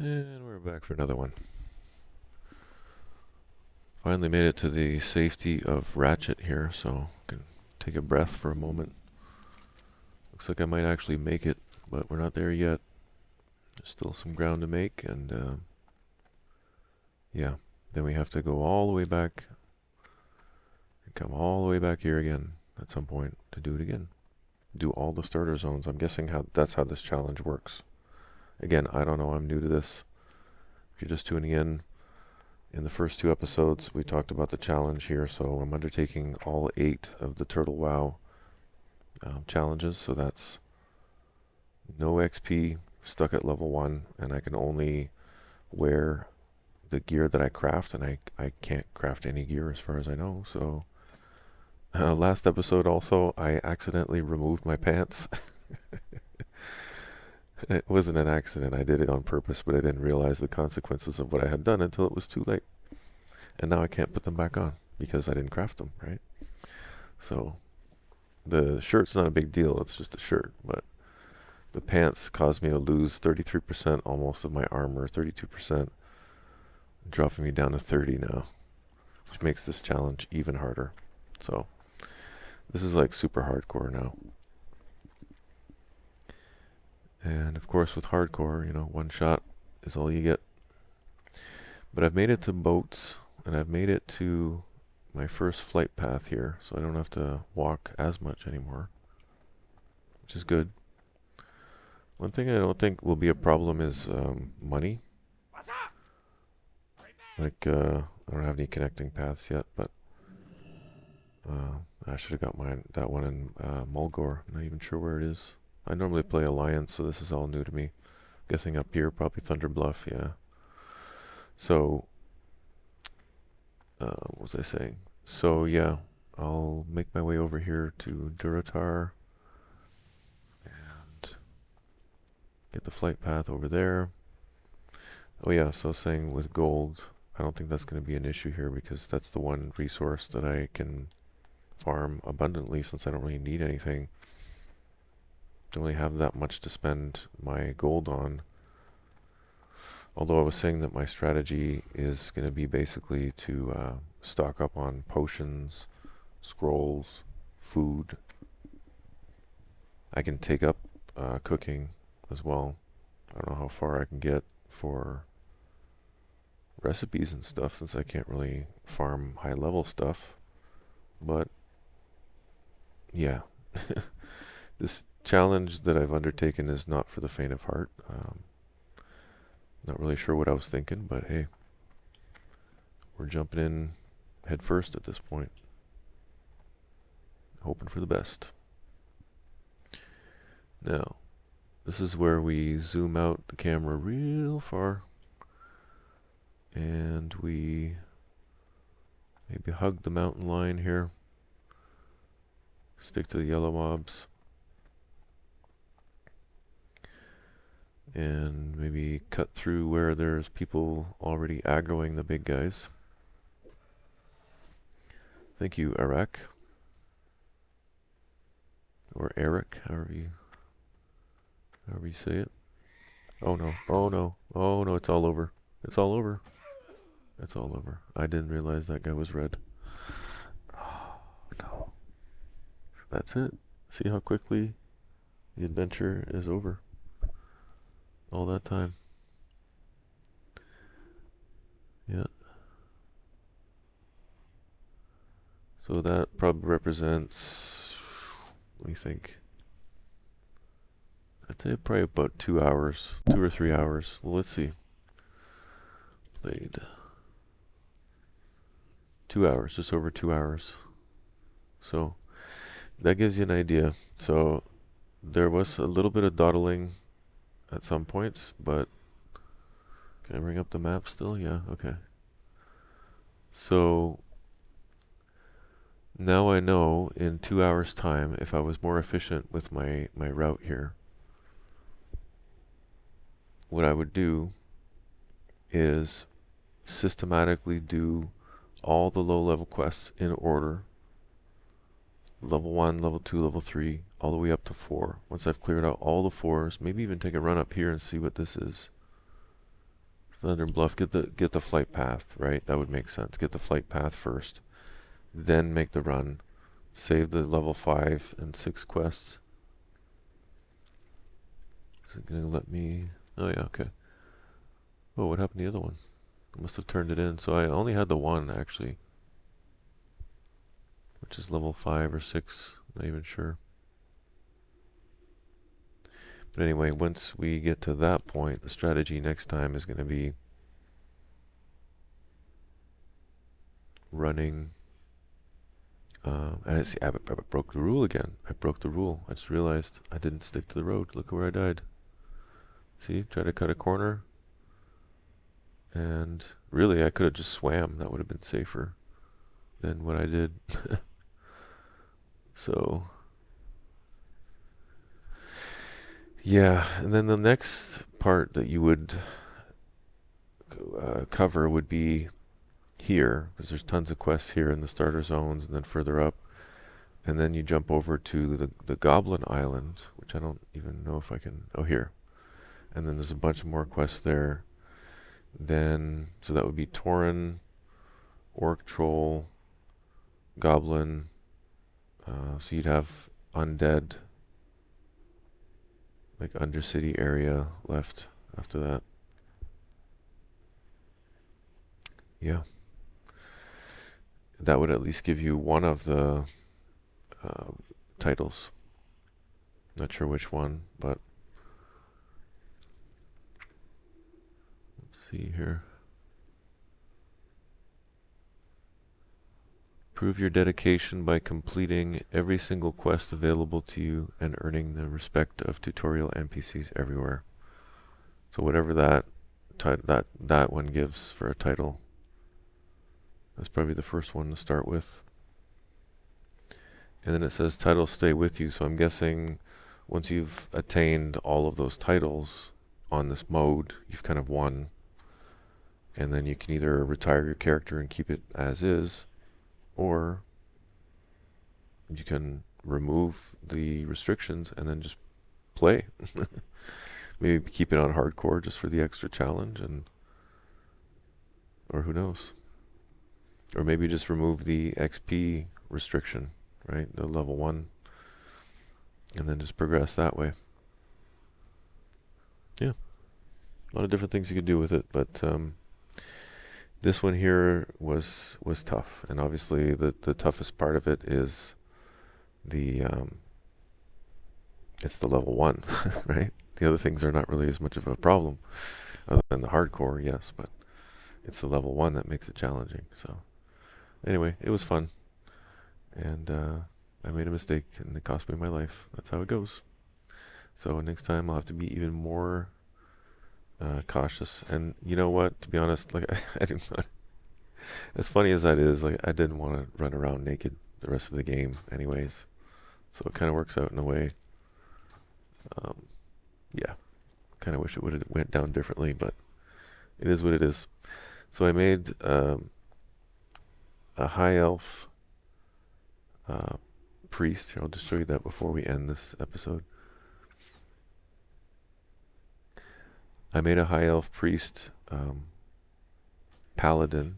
And we're back for another one. Finally made it to the safety of Ratchet here, so I can take a breath for a moment. Looks like I might actually make it, but we're not there yet. There's still some ground to make, and yeah. Then we have to go all the way back and come all the way back here again at some point to do it again. Do all the starter zones. I'm guessing that's how this challenge works. Again, I don't know. I'm new to this. If you're just tuning in the first 2 episodes, we talked about the challenge here, so I'm undertaking all 8 of the Turtle WoW challenges, so that's no XP, stuck at level 1, and I can only wear the gear that I craft, and I can't craft any gear as far as I know, so last episode also, I accidentally removed my pants. It wasn't an accident, I did it on purpose, but I didn't realize the consequences of what I had done until it was too late. And now I can't put them back on, because I didn't craft them, right? So, the shirt's not a big deal, it's just a shirt, but the pants caused me to lose 33% almost of my armor, 32%, dropping me down to 30 now, which makes this challenge even harder. So, this is like super hardcore now. And of course with hardcore, you know, one shot is all you get. But I've made it to boats, and I've made it to my first flight path here, so I don't have to walk as much anymore, which is good. One thing I don't think will be a problem is money. Like, I don't have any connecting paths yet, but I should have got that one in Mulgore. I'm not even sure where it is. I normally play Alliance, so this is all new to me. Guessing up here, probably Thunder Bluff, yeah. So, what was I saying? So, yeah, I'll make my way over here to Duratar and get the flight path over there. Oh yeah, so I was saying with gold, I don't think that's going to be an issue here because that's the one resource that I can farm abundantly since I don't really need anything. Don't really have that much to spend my gold on. Although I was saying that my strategy is going to be basically to stock up on potions, scrolls, food. I can take up cooking as well. I don't know how far I can get for recipes and stuff since I can't really farm high level stuff. But yeah, this challenge that I've undertaken is not for the faint of heart. Not really sure what I was thinking, but hey, we're jumping in head first at this point. Hoping for the best. Now, this is where we zoom out the camera real far and we maybe hug the mountain line here. Stick to the yellow mobs. And maybe cut through where there's people already aggroing the big guys. Thank you, Eric. Or Eric, however you say it. Oh no, oh no, oh no, it's all over. It's all over. It's all over. I didn't realize that guy was red. Oh no. So that's it. See how quickly the adventure is over. All that time. Yeah. So that probably represents, what do you think? I'd say probably about 2 hours, 2 or 3 hours. Well, let's see. Played 2 hours, just over 2 hours. So that gives you an idea. So there was a little bit of dawdling at some points, but can I bring up the map still? Yeah, okay. So now I know in 2 hours time if I was more efficient with my route here, what I would do is systematically do all the low level quests in order. Level 1, level 2, level 3, all the way up to 4. Once I've cleared out all the 4s, maybe even take a run up here and see what this is. Thunder Bluff, get the flight path, right? That would make sense. Get the flight path first, then make the run. Save the level 5 and 6 quests. Is it gonna let me? Oh yeah, okay. Oh, what happened to the other one? I must have turned it in. So I only had the one actually, which is level 5 or 6. Not even sure. But anyway, once we get to that point, the strategy next time is going to be running. And see, I broke the rule again. I broke the rule. I just realized I didn't stick to the road. Look where I died. See, try to cut a corner. And really, I could have just swam. That would have been safer than what I did. So, yeah. And then the next part that you would cover would be here, because there's tons of quests here in the starter zones and then further up. And then you jump over to the Goblin Island, which I don't even know if I can... Oh, here. And then there's a bunch more quests there. Then, so that would be Tauren, Orc Troll, Goblin. So you'd have Undead, like Undercity area left after that. Yeah. That would at least give you one of the titles. Not sure which one, but let's see here. Prove your dedication by completing every single quest available to you and earning the respect of tutorial NPCs everywhere. So whatever that one gives for a title, that's probably the first one to start with. And then it says titles stay with you. So I'm guessing once you've attained all of those titles on this mode, you've kind of won. And then you can either retire your character and keep it as is, or you can remove the restrictions and then just play. Maybe keep it on hardcore just for the extra challenge, or who knows. Or maybe just remove the XP restriction, right? The level 1. And then just progress that way. Yeah. A lot of different things you could do with it, but this one here was tough. And obviously the toughest part of it is it's the level 1, right? The other things are not really as much of a problem, other than the hardcore, yes, but it's the level 1 that makes it challenging. So anyway, it was fun. And I made a mistake, and it cost me my life. That's how it goes. So next time I'll have to be even more cautious. And you know what? To be honest, like I didn't want, as funny as that is, like I didn't want to run around naked the rest of the game, anyways. So it kind of works out in a way. Yeah, kind of wish it would have went down differently, but it is what it is. So I made a high elf priest. Here, I'll just show you that before we end this episode. I made a high elf priest paladin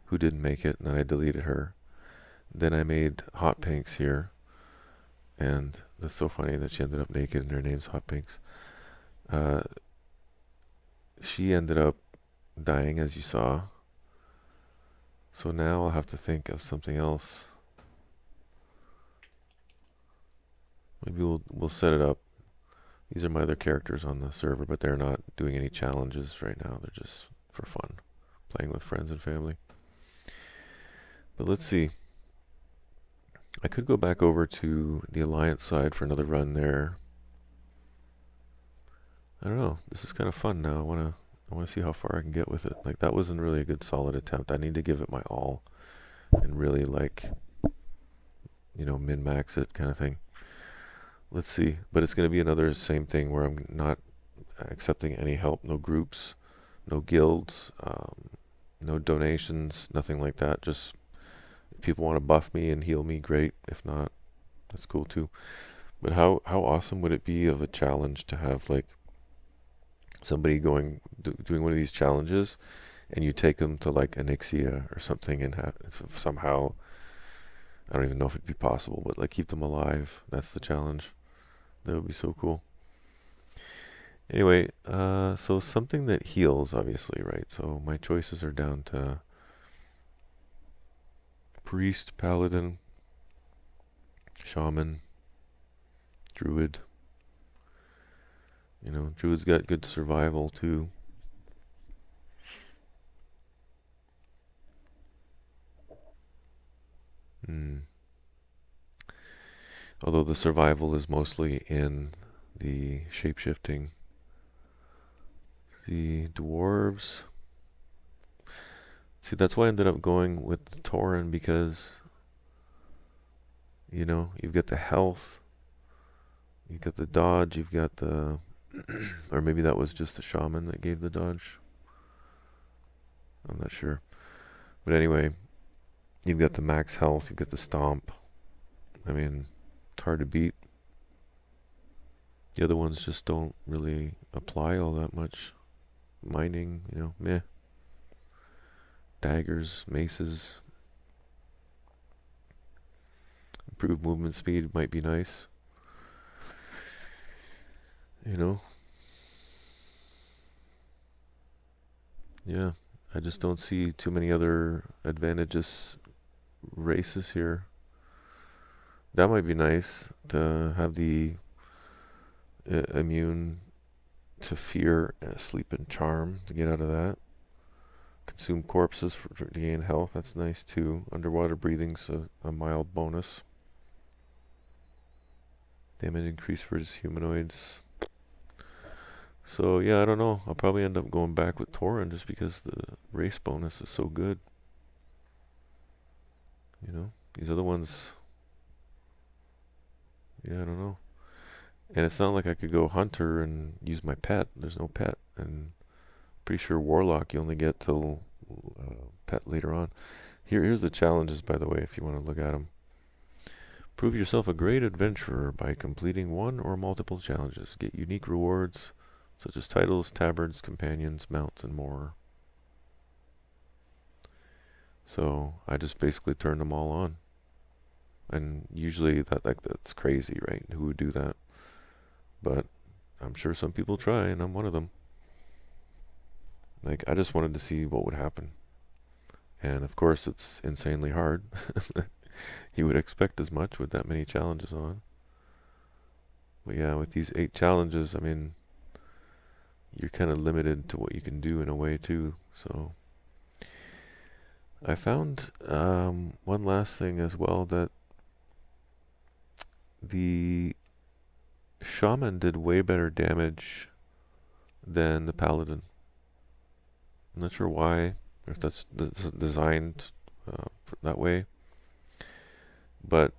who didn't make it, and then I deleted her. Then I made Hot Pinks here, and that's so funny that she ended up naked and her name's Hot Pinks. She ended up dying, as you saw. So now I'll have to think of something else. Maybe we'll set it up. These are my other characters on the server, but they're not doing any challenges right now. They're just for fun, playing with friends and family. But let's see. I could go back over to the Alliance side for another run there. I don't know. This is kind of fun now. I want to see how far I can get with it. Like, that wasn't really a good solid attempt. I need to give it my all and really, like, you know, min-max it kind of thing. Let's see. But it's going to be another same thing where I'm not accepting any help. No groups, no guilds, no donations, nothing like that. Just if people want to buff me and heal me, great. If not, that's cool too. But how awesome would it be of a challenge to have, like, somebody doing one of these challenges, and you take them to like Anixia or something, and somehow, I don't even know if it'd be possible, but like keep them alive. That's the challenge. That would be so cool. Anyway, so something that heals, obviously, right? So my choices are down to priest, paladin, shaman, druid. You know, druid's got good survival too. Although the survival is mostly in the shapeshifting. The dwarves. See, that's why I ended up going with the Tauren, because, you know, you've got the health, you've got the dodge, you've got the... or maybe that was just the shaman that gave the dodge. I'm not sure. But anyway, you've got the max health, you've got the stomp. I mean, it's hard to beat. The other ones just don't really apply all that much. Mining, you know, meh. Daggers, maces. Improved movement speed might be nice. You know? Yeah, I just don't see too many other advantageous races here. That might be nice to have the immune to fear, sleep, and charm to get out of that. Consume corpses to gain health. That's nice too. Underwater breathing's a mild bonus. Damage increase for humanoids. So yeah, I don't know. I'll probably end up going back with Tauren just because the race bonus is so good. You know, these other ones, yeah, I don't know. And it's not like I could go hunter and use my pet. There's no pet, and pretty sure warlock you only get till pet later on. Here's the challenges, by the way, if you want to look at them. Prove yourself a great adventurer by completing one or multiple challenges. Get unique rewards such as titles, tabards, companions, mounts, and more. So I just basically turned them all on. And usually that's crazy, right? Who would do that? But I'm sure some people try, and I'm one of them. Like, I just wanted to see what would happen. And of course, it's insanely hard. You would expect as much with that many challenges on. But yeah, with these 8 challenges, I mean, you're kind of limited to what you can do in a way too. So I found one last thing as well, that the shaman did way better damage than the paladin. I'm not sure why, if that's designed that way. But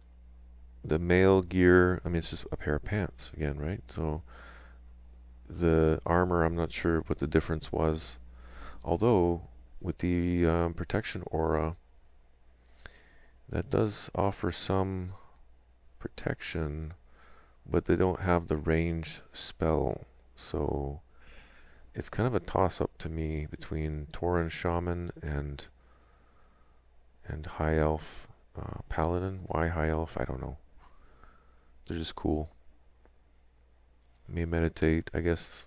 the male gear, I mean, it's just a pair of pants again, right? So the armor, I'm not sure what the difference was. Although with the protection aura, that does offer some protection, but they don't have the range spell. So it's kind of a toss-up to me between Tauren Shaman and High Elf Paladin. Why High Elf? I don't know. They're just cool. May meditate, I guess,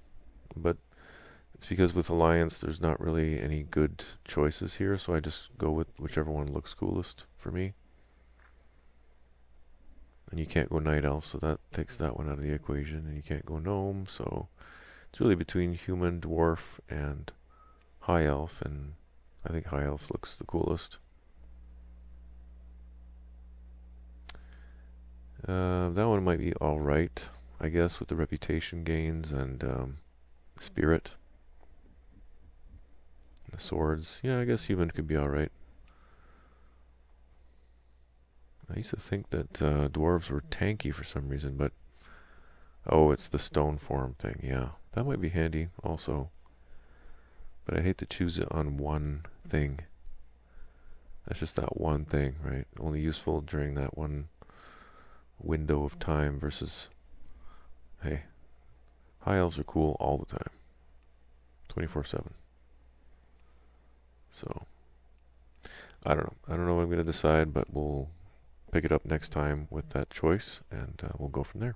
but it's because with Alliance there's not really any good choices here, so I just go with whichever one looks coolest for me. And you can't go Night Elf, so that takes that one out of the equation, and you can't go Gnome, so it's really between Human, Dwarf, and High Elf, and I think High Elf looks the coolest. That one might be alright, I guess, with the reputation gains and spirit. The swords. Yeah, I guess human could be alright. I used to think that dwarves were tanky for some reason, but... Oh, it's the stone form thing, yeah. That might be handy also. But I hate to choose it on one thing. That's just that one thing, right? Only useful during that one window of time versus... Hey, high elves are cool all the time. 24/7. So, I don't know. I don't know what I'm going to decide, but we'll pick it up next time with that choice, and we'll go from there.